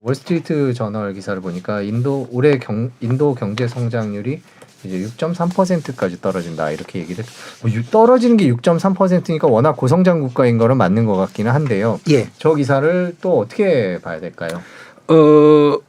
월스트리트 저널 기사를 보니까 인도 경제 성장률이 이제 6.3%까지 떨어진다 이렇게 얘기를. 떨어지는 게 6.3%니까 워낙 고성장 국가인 거는 맞는 것 같기는 한데요. 예. 저 기사를 또 어떻게 봐야 될까요?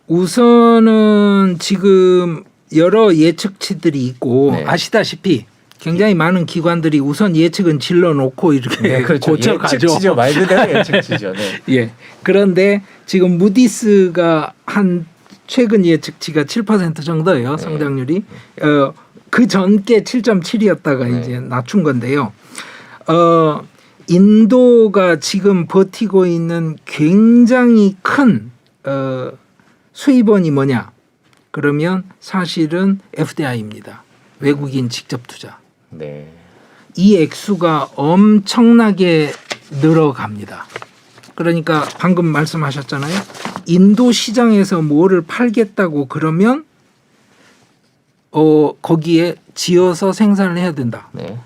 우선은 지금 여러 예측치들이 있고 네. 아시다시피 굉장히 많은 기관들이 우선 예측은 질러놓고 이렇게 네, 그렇죠. 고쳐가죠. 예측치죠. 말 그대로 예측치죠. 네. 예. 그런데 지금 무디스가 한 최근 예측치가 7% 정도예요. 네. 성장률이. 그 전께 7.7이었다가 네. 이제 낮춘 건데요. 인도가 지금 버티고 있는 굉장히 큰 수입원이 뭐냐? 그러면 사실은 FDI입니다. 외국인 직접 투자. 네. 이 액수가 엄청나게 늘어갑니다. 그러니까 방금 말씀하셨잖아요. 인도 시장에서 뭐를 팔겠다고 그러면 거기에 지어서 생산을 해야 된다. 네.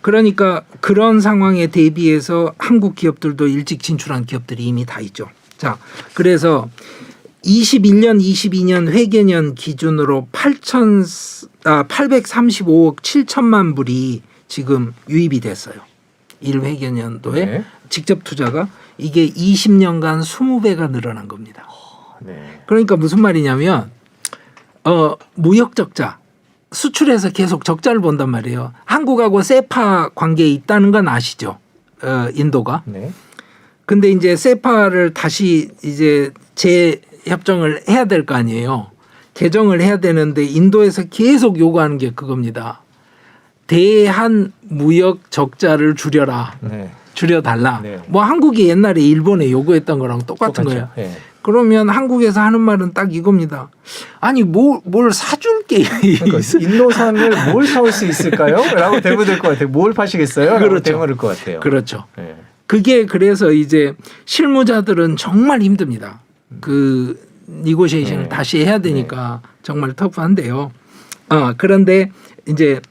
그러니까 그런 상황에 대비해서 한국 기업들도 일찍 진출한 기업들이 이미 다 있죠. 자, 그래서 21년, 22년 회계년 기준으로 835억 7천만 불이 지금 유입이 됐어요. 1회계년도에 네. 직접 투자가 이게 20년간 20배가 늘어난 겁니다. 네. 그러니까 무슨 말이냐면 무역 적자, 수출에서 계속 적자를 본단 말이에요. 한국하고 세파 관계에 있다는 건 아시죠? 인도가. 네. 근데 이제 세파를 다시 이제 재협정을 해야 될 거 아니에요. 개정을 해야 되는데 인도에서 계속 요구하는 게 그겁니다. 대한 무역 적자를 줄여라. 네. 줄여달라. 네. 뭐 한국이 옛날에 일본에 요구했던 거랑 똑같은 거예요. 네. 그러면 한국에서 하는 말은 딱 이겁니다. 아니 뭘 사줄게. 그러니까 인도산을 뭘 사올 수 있을까요? 라고 대부될 것 같아요. 뭘 파시겠어요? 라고 그렇죠. 대물을 것 같아요. 그렇죠. 네. 그게 그래서 이제 실무자들은 정말 힘듭니다. 그 니고시에이션을 네. 다시 해야 되니까 정말 터프한데요. 그런데 이제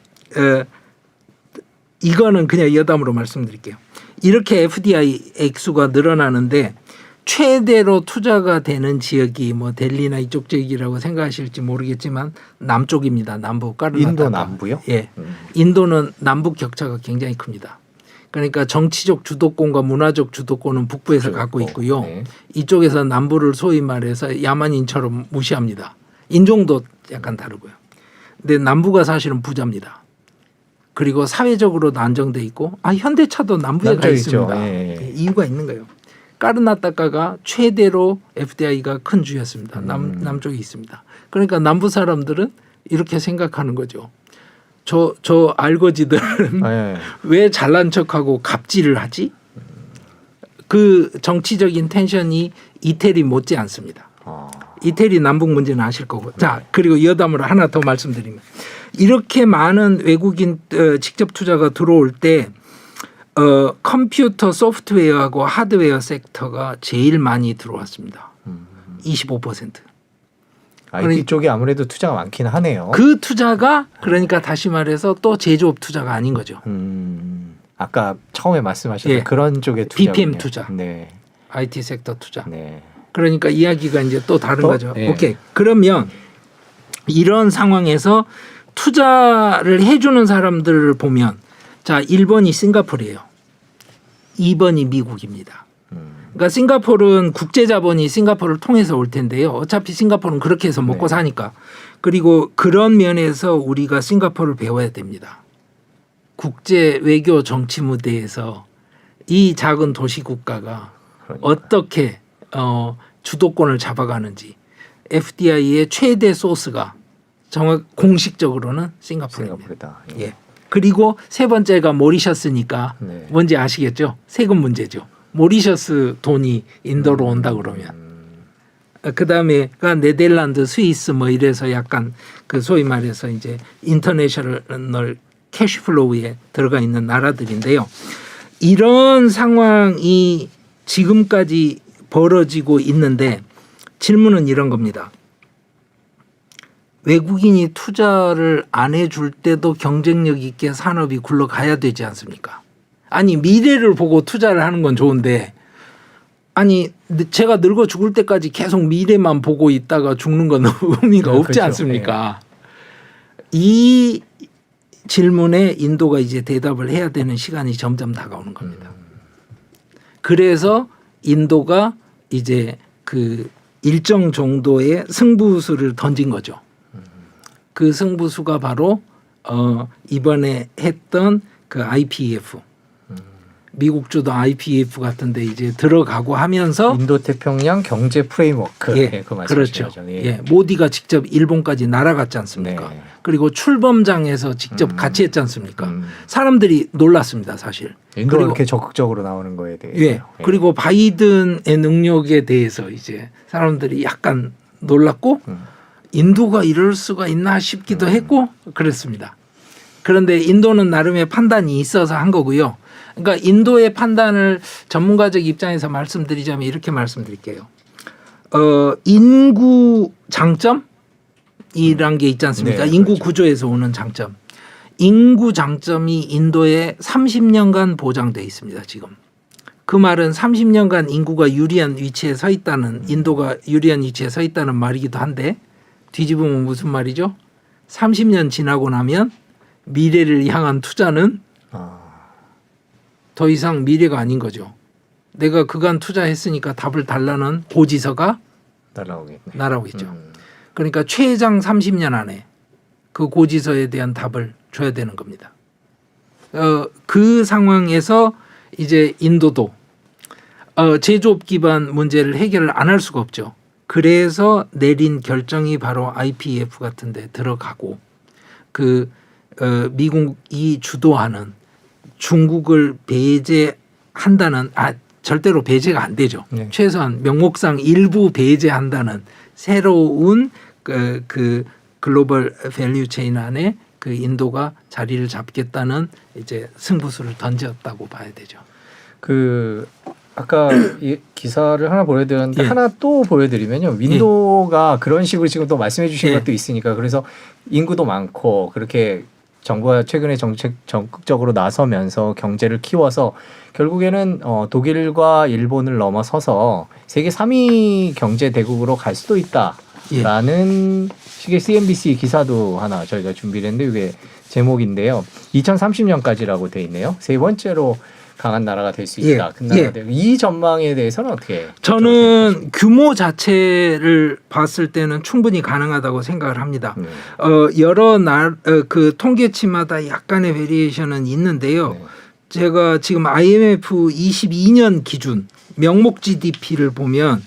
이거는 그냥 여담으로 말씀드릴게요. 이렇게 FDI 액수가 늘어나는데 최대로 투자가 되는 지역이 뭐 델리나 이쪽 지역이라고 생각하실지 모르겠지만 남쪽입니다. 남부 까르나타카. 인도 남부요? 예, 인도는 남북 격차가 굉장히 큽니다. 그러니까 정치적 주도권과 문화적 주도권은 북부에서 갖고 있고요. 네. 이쪽에서 남부를 소위 말해서 야만인처럼 무시합니다. 인종도 약간 다르고요. 근데 남부가 사실은 부자입니다. 그리고 사회적으로도 안정돼 있고 현대차도 남부에 가 있습니다. 예. 이유가 있는 거예요. 까르나타카가 최대로 FDI가 큰 주였습니다. 남쪽에 있습니다. 그러니까 남부 사람들은 이렇게 생각하는 거죠. 저 알거지들은 왜 잘난 척하고 갑질을 하지? 그 정치적인 텐션이 이태리 못지 않습니다. 이태리 남북 문제는 아실 거고. 자, 그리고 여담으로 하나 더 말씀드리면 이렇게 많은 외국인 직접 투자가 들어올 때 컴퓨터 소프트웨어하고 하드웨어 섹터가 제일 많이 들어왔습니다. 25%. IT 쪽이 아무래도 투자가 많긴 하네요. 그 투자가 그러니까 다시 말해서 또 제조업 투자가 아닌 거죠. 아까 처음에 말씀하셨던 예. 그런 쪽의 투자. BPM 투자. 네. IT 섹터 투자. 네. 그러니까 이야기가 이제 또 다른 거죠. 네. 오케이. 그러면 이런 상황에서 투자를 해주는 사람들을 보면 자 1번이 싱가포르예요. 2번이 미국입니다. 그러니까 싱가포르는 국제자본이 싱가포르를 통해서 올 텐데요. 어차피 싱가포르는 그렇게 해서 먹고 사니까. 그리고 그런 면에서 우리가 싱가포르를 배워야 됩니다. 국제 외교 정치 무대에서 이 작은 도시 국가가 어떻게 주도권을 잡아가는지. FDI의 최대 소스가 정확 공식적으로는 싱가포르입니다. 예. 그리고 세 번째가 모리셔스니까 뭔지 아시겠죠? 세금 문제죠. 모리셔스 돈이 인도로 온다 그러면 그다음에가 네덜란드, 스위스 뭐 이래서 약간 그 소위 말해서 이제 인터내셔널 캐시플로우에 들어가 있는 나라들인데요. 이런 상황이 지금까지 벌어지고 있는데 질문은 이런 겁니다. 외국인이 투자를 안 해줄 때도 경쟁력 있게 산업이 굴러가야 되지 않습니까? 아니 미래를 보고 투자를 하는 건 좋은데 아니 제가 늙어 죽을 때까지 계속 미래만 보고 있다가 죽는 건 의미가 없지 그렇죠. 않습니까? 이 질문에 인도가 이제 대답을 해야 되는 시간이 점점 다가오는 겁니다. 그래서 인도가 이제 그 일정 정도의 승부수를 던진 거죠. 그 승부수가 바로 이번에 했던 그 IPEF, 미국 주도 IPEF 같은데 이제 들어가고 하면서 인도 태평양 경제 프레임워크. 예, 그 그렇죠. 말씀이시죠. 예, 모디가 직접 일본까지 날아갔지 않습니까? 네. 그리고 출범장에서 직접 같이 했지 않습니까? 사람들이 놀랐습니다, 사실. 인도가 그리고 이렇게 적극적으로 나오는 거에 대해서. 예, 그리고 바이든의 능력에 대해서 이제 사람들이 약간 놀랐고 인도가 이럴 수가 있나 싶기도 했고 그랬습니다. 그런데 인도는 나름의 판단이 있어서 한 거고요. 그러니까 인도의 판단을 전문가적 입장에서 말씀드리자면 이렇게 말씀드릴게요. 인구 장점이란 게 있지 않습니까? 네, 인구 그렇죠. 구조에서 오는 장점. 인구 장점이 인도에 30년간 보장돼 있습니다. 지금. 그 말은 30년간 인구가 유리한 위치에 서 있다는, 인도가 유리한 위치에 서 있다는 말이기도 한데 뒤집으면 무슨 말이죠? 30년 지나고 나면 미래를 향한 투자는 더 이상 미래가 아닌 거죠. 내가 그간 투자했으니까 답을 달라는 고지서가 날아오겠죠. 그러니까 최장 30년 안에 그 고지서에 대한 답을 줘야 되는 겁니다. 그 상황에서 이제 인도도 제조업 기반 문제를 해결을 안 할 수가 없죠. 그래서 내린 결정이 바로 IPEF 같은 데 들어가고 그 미국이 주도하는 중국을 배제한다는 절대로 배제가 안 되죠. 네. 최소한 명목상 일부 배제한다는 새로운 그 글로벌 밸류 체인 안에 그 인도가 자리를 잡겠다는 이제 승부수를 던졌다고 봐야 되죠. 그 아까 이 기사를 하나 보여드렸는데 예. 하나 또 보여드리면요. 윈도가 그런 식으로 지금 또 말씀해 주신 예. 것도 있으니까 그래서 인구도 많고 그렇게 정부가 최근에 정책 적극적으로 나서면서 경제를 키워서 결국에는 독일과 일본을 넘어서서 세계 3위 경제 대국으로 갈 수도 있다라는 식의 CNBC 기사도 하나 저희가 준비를 했는데 이게 제목인데요. 2030년까지라고 돼 있네요. 세 번째로 강한 나라가 될 수 있다. 큰 나라가 되고 이 전망에 대해서는 어떻게? 저는 규모 자체를 봤을 때는 충분히 가능하다고 생각을 합니다. 여러 그 통계치마다 약간의 베리에이션은 있는데요. 네. 제가 지금 IMF 22년 기준 명목 GDP를 보면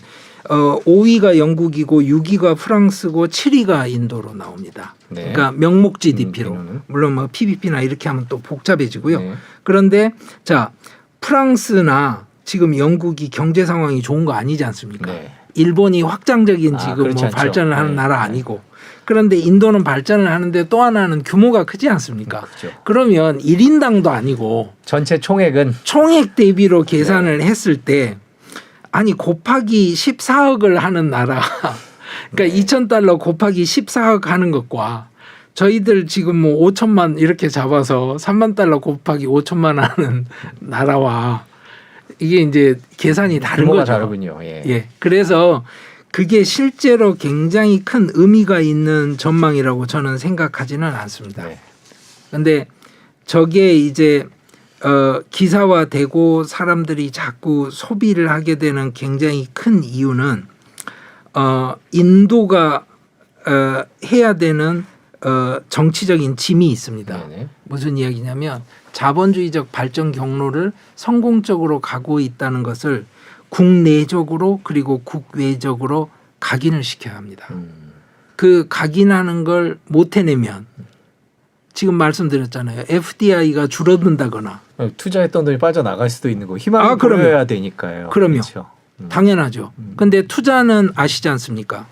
5위가 영국이고 6위가 프랑스고 7위가 인도로 나옵니다. 네. 그러니까 명목 GDP로. 비교는. 물론 뭐 PBP나 이렇게 하면 또 복잡해지고요. 네. 그런데 자 프랑스나 지금 영국이 경제 상황이 좋은 거 아니지 않습니까? 네. 일본이 확장적인 지금 그렇지 뭐 않죠. 발전을 하는 네. 나라 아니고 그런데 인도는 발전을 하는데 또 하나는 규모가 크지 않습니까? 그렇죠. 그러면 1인당도 아니고 전체 총액은 총액 대비로 계산을 했을 때 아니 곱하기 14억을 하는 나라 그러니까 2,000달러 곱하기 14억 하는 것과 저희들 지금 뭐 5천만 이렇게 잡아서 3만 달러 곱하기 5천만 하는 나라와 이게 이제 계산이 다른 규모가 거죠. 다르군요. 예. 예. 그래서 그게 실제로 굉장히 큰 의미가 있는 전망이라고 저는 생각하지는 않습니다. 네. 근데 저게 이제 기사화되고 사람들이 자꾸 소비를 하게 되는 굉장히 큰 이유는 인도가 해야 되는 정치적인 짐이 있습니다. 네네. 무슨 이야기냐면 자본주의적 발전 경로를 성공적으로 가고 있다는 것을 국내적으로 그리고 국외적으로 각인을 시켜야 합니다. 그 각인하는 걸 못 해내면 지금 말씀드렸잖아요. FDI가 줄어든다거나 투자했던 돈이 빠져나갈 수도 있는 거 희망을 그럼요. 보여야 되니까요. 그럼요. 그렇죠. 당연하죠. 근데 투자는 아시지 않습니까?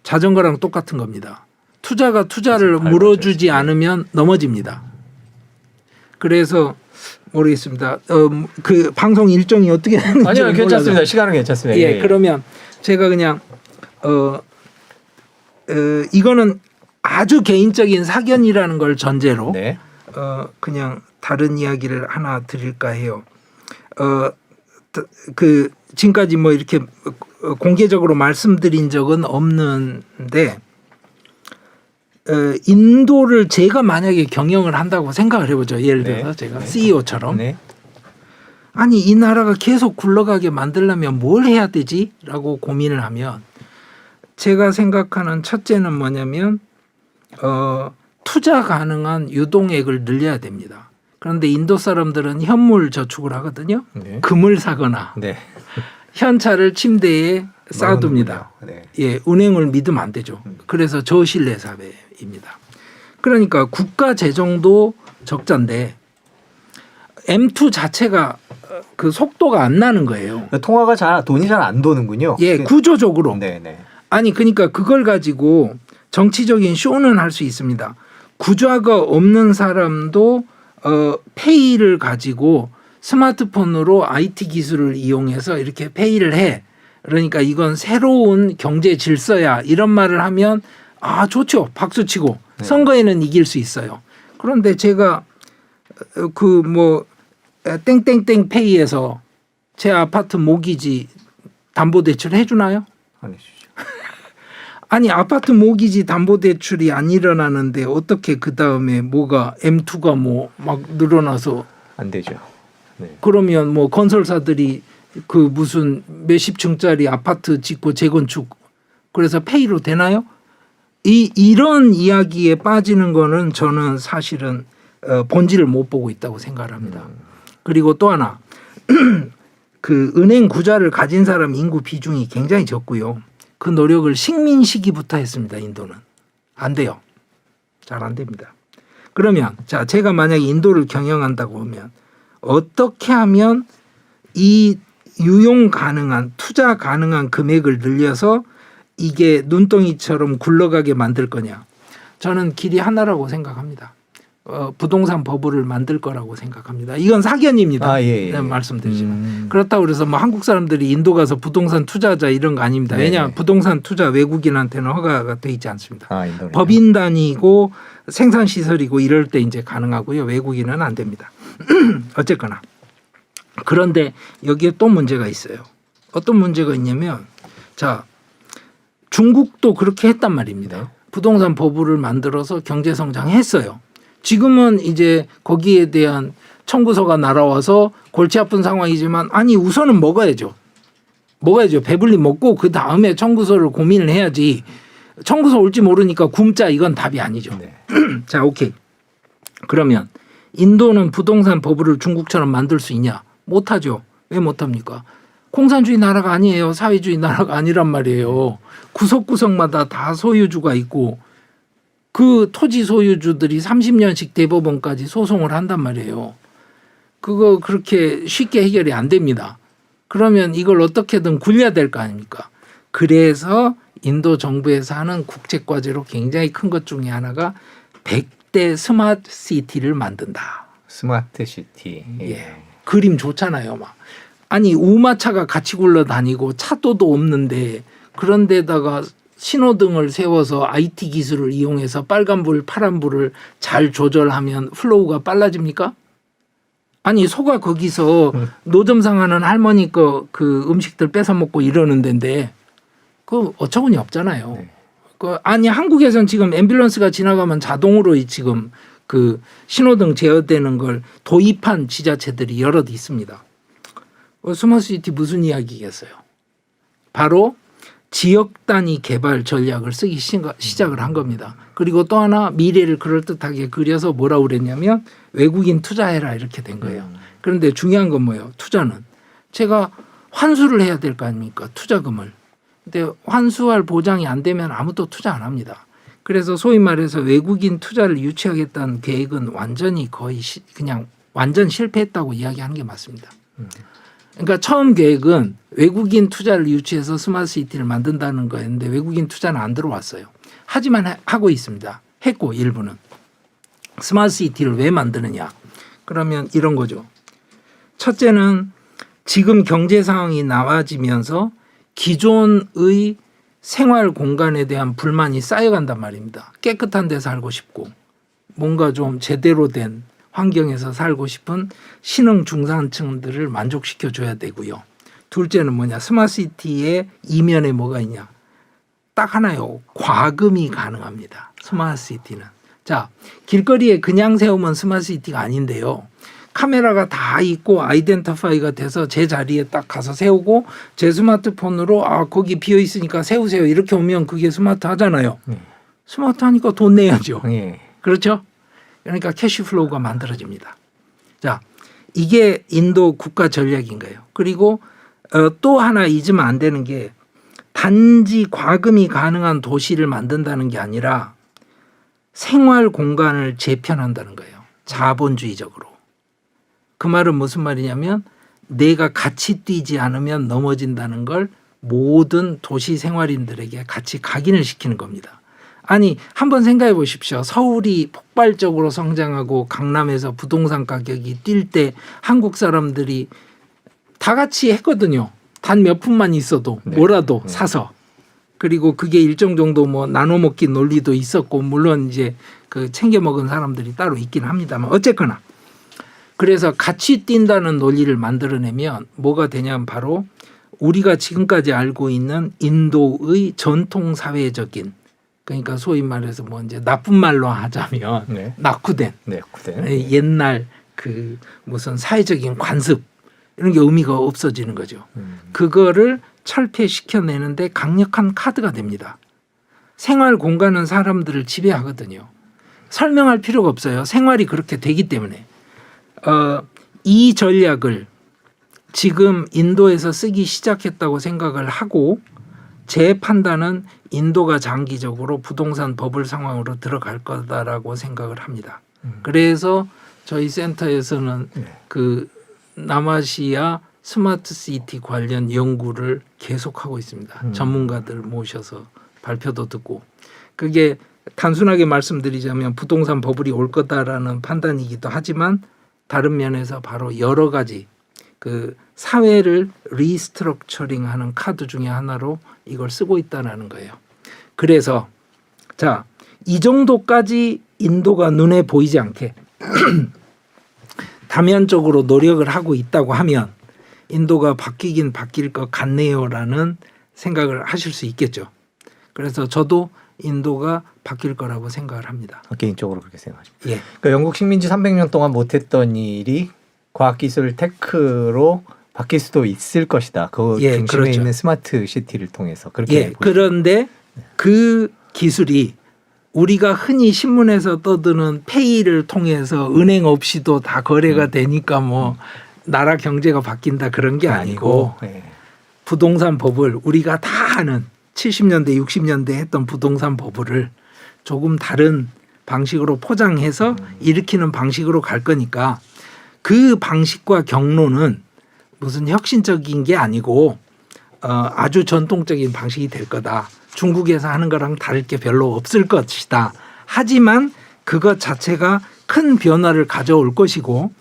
자전거랑 똑같은 겁니다. 투자가 투자를 그래서 물어주지 밟아줘야지. 않으면 넘어집니다. 그래서 모르겠습니다. 그 방송 일정이 어떻게 되는지 아니요, 괜찮습니다. 몰라서. 시간은 괜찮습니다. 예, 그러면 제가 그냥 이거는 아주 개인적인 사견이라는 걸 전제로 네. 그냥 다른 이야기를 하나 드릴까 해요. 그 지금까지 뭐 이렇게 공개적으로 말씀드린 적은 없는데 인도를 제가 만약에 경영을 한다고 생각을 해보죠. 예를 들어서 네. 제가 네. CEO처럼 네. 아니 이 나라가 계속 굴러가게 만들려면 뭘 해야 되지라고 고민을 하면 제가 생각하는 첫째는 뭐냐면 투자 가능한 유동액을 늘려야 됩니다. 그런데 인도 사람들은 현물 저축을 하거든요. 네. 금을 사거나 네. 현찰을 침대에 쌓아둡니다. 네. 예, 은행을 믿으면 안 되죠. 그래서 저신뢰 사회입니다. 그러니까 국가 재정도 적자인데 M2 자체가 그 속도가 안 나는 거예요. 통화가 돈이 잘 안 도는군요. 예, 구조적으로. 네네. 아니 그러니까 그걸 가지고 정치적인 쇼는 할 수 있습니다. 구좌가 없는 사람도 페이를 가지고 스마트폰으로 IT 기술을 이용해서 이렇게 페이를 해. 그러니까 이건 새로운 경제 질서야. 이런 말을 하면 아 좋죠. 박수치고 선거에는 이길 수 있어요. 그런데 제가 그 뭐 땡땡땡 페이에서 제 아파트 모기지 담보대출 해주나요? 안 해주죠. 아니 아파트 모기지 담보대출이 안 일어나는데 어떻게 그 다음에 뭐가 M2가 뭐 막 늘어나서 안 되죠. 네. 그러면 뭐 건설사들이 그 무슨 몇십 층짜리 아파트 짓고 재건축 그래서 페이로 되나요? 이런 이야기에 빠지는 거는 저는 사실은 본질을 못 보고 있다고 생각합니다. 그리고 또 하나 그 은행 구좌를 가진 사람 인구 비중이 굉장히 적고요. 그 노력을 식민 시기부터 했습니다. 인도는 안 돼요. 잘 안 됩니다. 그러면 자 제가 만약에 인도를 경영한다고 하면 어떻게 하면 이 유용 가능한 투자 가능한 금액을 늘려서 이게 눈덩이처럼 굴러가게 만들 거냐. 저는 길이 하나라고 생각합니다. 부동산 버블을 만들 거라고 생각합니다. 이건 사견입니다. 예. 네, 말씀드리지만 그렇다고 그래서 뭐 한국 사람들이 인도 가서 부동산 투자하자 이런 거 아닙니다. 왜냐 부동산 투자 외국인한테는 허가가 돼 있지 않습니다. 법인 단위고 생산 시설이고 이럴 때 이제 가능하고요. 외국인은 안 됩니다. 어쨌거나 그런데 여기에 또 문제가 있어요. 어떤 문제가 있냐면 자 중국도 그렇게 했단 말입니다. 부동산 버블을 만들어서 경제 성장했어요. 지금은 이제 거기에 대한 청구서가 날아와서 골치 아픈 상황이지만 아니 우선은 먹어야죠. 배불리 먹고 그 다음에 청구서를 고민을 해야지. 청구서 올지 모르니까 굶자 이건 답이 아니죠. 네. 자 오케이. 그러면 인도는 부동산 버블을 중국처럼 만들 수 있냐? 못하죠. 왜 못합니까? 공산주의 나라가 아니에요. 사회주의 나라가 아니란 말이에요. 구석구석마다 다 소유주가 있고 그 토지 소유주들이 30년씩 대법원까지 소송을 한단 말이에요. 그거 그렇게 쉽게 해결이 안 됩니다. 그러면 이걸 어떻게든 굴려야 될 거 아닙니까? 그래서 인도 정부에서 하는 국제과제로 굉장히 큰 것 중에 하나가 100대 스마트 시티를 만든다. 스마트 시티. 예. 그림 좋잖아요. 막. 아니 우마차가 같이 굴러다니고 차도도 없는데 그런 데다가 신호등을 세워서 IT 기술을 이용해서 빨간불 파란불을 잘 조절하면 플로우가 빨라집니까? 아니 소가 거기서 노점상 하는 할머니 그 음식들 뺏어 먹고 이러는 데인데 그 어처구니 없잖아요. 네. 아니 한국에선 지금 앰뷸런스가 지나가면 자동으로 지금 그 신호등 제어되는 걸 도입한 지자체들이 여럿 있습니다. 스마트시티 무슨 이야기겠어요? 바로 지역 단위 개발 전략을 쓰기 시작을 한 겁니다. 그리고 또 하나 미래를 그럴듯하게 그려서 뭐라고 그랬냐면 외국인 투자해라 이렇게 된 거예요. 그런데 중요한 건 뭐예요? 투자는 제가 환수를 해야 될 거 아닙니까? 투자금을. 근데 환수할 보장이 안 되면 아무도 투자 안 합니다. 그래서 소위 말해서 외국인 투자를 유치하겠다는 계획은 완전히 거의 그냥 완전 실패했다고 이야기하는 게 맞습니다. 그러니까 처음 계획은 외국인 투자를 유치해서 스마트 시티를 만든다는 거였는데 외국인 투자는 안 들어왔어요. 하지만 하고 있습니다. 했고 일부는. 스마트 시티를 왜 만드느냐. 그러면 이런 거죠. 첫째는 지금 경제 상황이 나아지면서 기존의 생활 공간에 대한 불만이 쌓여간단 말입니다. 깨끗한 데 살고 싶고 뭔가 좀 제대로 된 환경에서 살고 싶은 신흥 중산층들을 만족시켜 줘야 되고요. 둘째는 뭐냐? 스마트시티의 이면에 뭐가 있냐? 딱 하나요. 과금이 가능합니다. 스마트시티는. 자, 길거리에 그냥 세우면 스마트시티가 아닌데요. 카메라가 다 있고 아이덴티파이가 돼서 제 자리에 딱 가서 세우고 제 스마트폰으로 거기 비어 있으니까 세우세요. 이렇게 오면 그게 스마트 하잖아요. 스마트하니까 돈 내야죠. 그렇죠? 그러니까 캐시플로우가 만들어집니다. 자, 이게 인도 국가 전략인 거예요. 그리고 또 하나 잊으면 안 되는 게 단지 과금이 가능한 도시를 만든다는 게 아니라 생활 공간을 재편한다는 거예요. 자본주의적으로. 그 말은 무슨 말이냐면 내가 같이 뛰지 않으면 넘어진다는 걸 모든 도시 생활인들에게 같이 각인을 시키는 겁니다. 아니 한번 생각해 보십시오. 서울이 폭발적으로 성장하고 강남에서 부동산 가격이 뛸 때 한국 사람들이 다 같이 했거든요. 단 몇 푼만 있어도 뭐라도 사서. 그리고 그게 일정 정도 뭐 나눠 먹기 논리도 있었고 물론 이제 그 챙겨 먹은 사람들이 따로 있긴 합니다만 어쨌거나 그래서 같이 뛴다는 논리를 만들어내면 뭐가 되냐면 바로 우리가 지금까지 알고 있는 인도의 전통 사회적인 그러니까 소위 말해서 뭐 이제 나쁜 말로 하자면 낙후된 옛날 그 무슨 사회적인 관습 이런 게 의미가 없어지는 거죠. 그거를 철폐시켜내는데 강력한 카드가 됩니다. 생활 공간은 사람들을 지배하거든요. 설명할 필요가 없어요. 생활이 그렇게 되기 때문에. 이 전략을 지금 인도에서 쓰기 시작했다고 생각을 하고 제 판단은 인도가 장기적으로 부동산 버블 상황으로 들어갈 거다라고 생각을 합니다. 그래서 저희 센터에서는 그 남아시아 스마트시티 관련 연구를 계속하고 있습니다. 전문가들 모셔서 발표도 듣고 그게 단순하게 말씀드리자면 부동산 버블이 올 거다라는 판단이기도 하지만 다른 면에서 바로 여러 가지 그 사회를 리스트럭처링하는 카드 중에 하나로 이걸 쓰고 있다는 거예요. 그래서 자, 이 정도까지 인도가 눈에 보이지 않게 다면적으로 노력을 하고 있다고 하면 인도가 바뀌긴 바뀔 것 같네요라는 생각을 하실 수 있겠죠. 그래서 저도 인도가 바뀔 거라고 생각을 합니다. 개인적으로 그렇게 생각하십니다. 그러니까 영국 식민지 300년 동안 못했던 일이 과학기술 테크로 바뀔 수도 있을 것이다. 그 중심에 그렇죠. 있는 스마트 시티를 통해서 그렇게 그런데 그 기술이 우리가 흔히 신문에서 떠드는 페이를 통해서 은행 없이도 다 거래가 되니까 뭐 나라 경제가 바뀐다 그런 게 아니고 부동산 버블 우리가 다 아는 70년대 60년대 했던 부동산 버블을 조금 다른 방식으로 포장해서 일으키는 방식으로 갈 거니까 그 방식과 경로는 무슨 혁신적인 게 아니고 아주 전통적인 방식이 될 거다. 중국에서 하는 거랑 다를 게 별로 없을 것이다. 하지만 그것 자체가 큰 변화를 가져올 것이고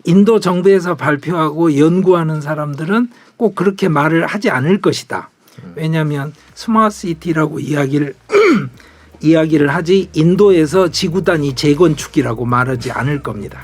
인도 정부에서 발표하고 연구하는 사람들은 꼭 그렇게 말을 하지 않을 것이다. 왜냐하면 스마트시티라고 이야기를 하지 인도에서 지구 단위 재건축이라고 말하지 않을 겁니다.